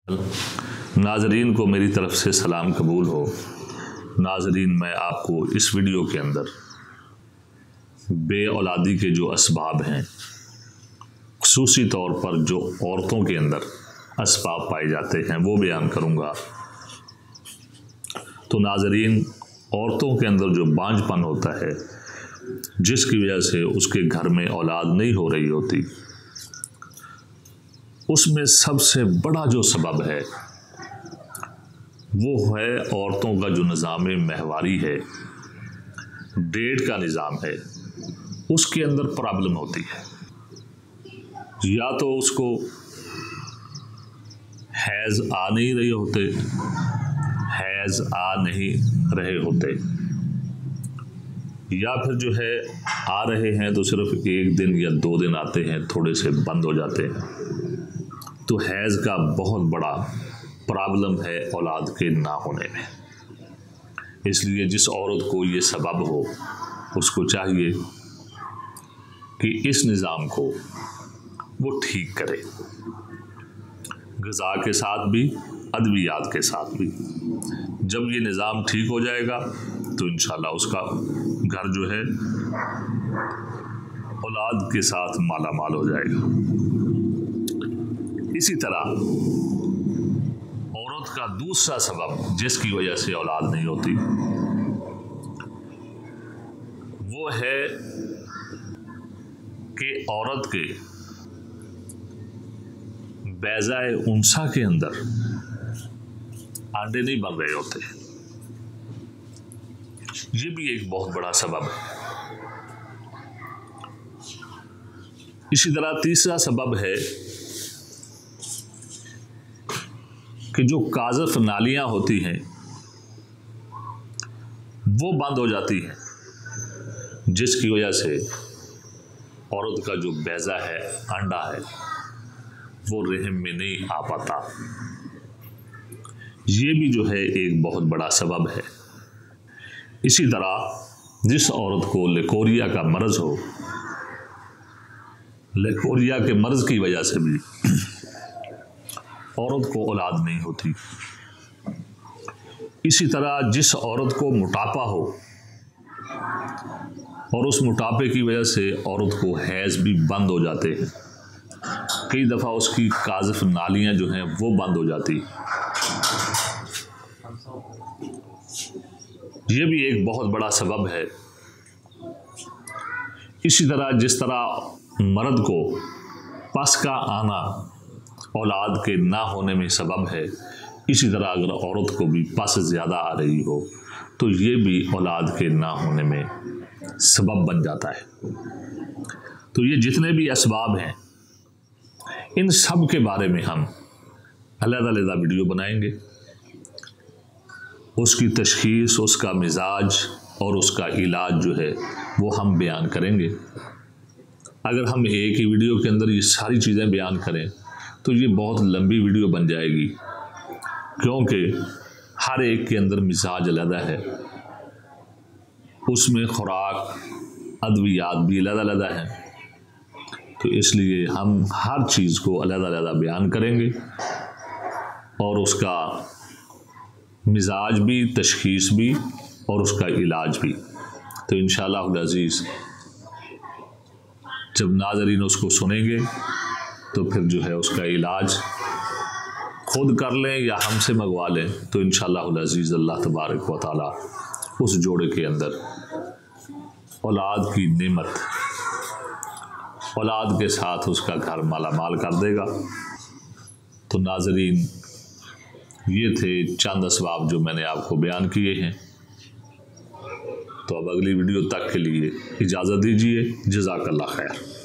नाजरीन को मेरी तरफ से सलाम कबूल हो। नाजरीन, मैं आपको इस वीडियो के अंदर बे औलादी के जो असबाब हैं, खुसूसी तौर पर जो औरतों के अंदर असबाब पाए जाते हैं, वो बयान करूँगा। तो नाजरीन, औरतों के अंदर जो बांझपन होता है, जिसकी वजह से उसके घर में औलाद नहीं हो रही होती, उसमें सबसे बड़ा जो सबब है वो है औरतों का जो निज़ाम महवारी है, डेट का निज़ाम है, उसके अंदर प्रॉब्लम होती है। या तो उसको हैज़ आ नहीं रहे होते, या फिर जो है आ रहे हैं तो सिर्फ एक दिन या 2 दिन आते हैं, थोड़े से बंद हो जाते हैं। तो हैज़ का बहुत बड़ा प्रॉब्लम है औलाद के ना होने में। इसलिए जिस औरत को ये सबब हो, उसको चाहिए कि इस निज़ाम को वो ठीक करे, ग़िज़ा के साथ भी, अद्वियात के साथ भी। जब ये निज़ाम ठीक हो जाएगा तो इंशाल्लाह उसका घर जो है औलाद के साथ माला माल हो जाएगा। इसी तरह औरत का दूसरा सबब जिसकी वजह से औलाद नहीं होती, वो है कि औरत के बैज़ाए उनसा के अंदर अंडे नहीं बन रहे होते। ये भी एक बहुत बड़ा सबब है। इसी तरह तीसरा सबब है कि जो काज़फ नालियां होती हैं वो बंद हो जाती हैं, जिसकी वजह से औरत का जो बैज़ा है, अंडा है, वो रहम में नहीं आ पाता। ये भी जो है एक बहुत बड़ा सबब है। इसी तरह जिस औरत को लेकोरिया का मर्ज़ हो, लेकोरिया के मर्ज़ की वजह से भी औरत को औलाद नहीं होती। इसी तरह जिस औरत को मोटापा हो और उस मोटापे की वजह से औरत को हैज़ भी बंद हो जाते हैं, कई दफ़ा उसकी काज़फ नालियां जो हैं वो बंद हो जाती। ये भी एक बहुत बड़ा सबब है। इसी तरह जिस तरह मर्द को पस का आना औलाद के ना होने में सबब है, इसी तरह अगर औरत को भी पस ज़्यादा आ रही हो तो ये भी औलाद के ना होने में सबब बन जाता है। तो ये जितने भी असबाब हैं, इन सब के बारे में हम अलग-अलग वीडियो बनाएंगे। उसकी तशख़ीस, उसका मिजाज और उसका इलाज जो है वो हम बयान करेंगे। अगर हम एक ही वीडियो के अंदर ये सारी चीज़ें बयान करें तो ये बहुत लंबी वीडियो बन जाएगी, क्योंकि हर एक के अंदर मिजाज अलग है, उसमें खुराक, अद्वियात भी अलग है। तो इसलिए हम हर चीज़ को अलग बयान करेंगे और उसका मिजाज भी, तशख़ीस भी और उसका इलाज भी। तो इंशाअल्लाह अज़ीज़ जब नाज़रीन उसको सुनेंगे तो फिर जो है उसका इलाज खुद कर लें या हमसे मंगवा लें, तो इंशाअल्लाह अज़ीज़ अल्लाह तबारक व तआला उस जोड़े के अंदर औलाद की नेमत, औलाद के साथ उसका घर माला माल कर देगा। तो नाज़रीन, ये थे चंद असबाब जो मैंने आपको बयान किए हैं। तो अब अगली वीडियो तक के लिए इजाज़त दीजिए। जज़ाकल्लाह खैर।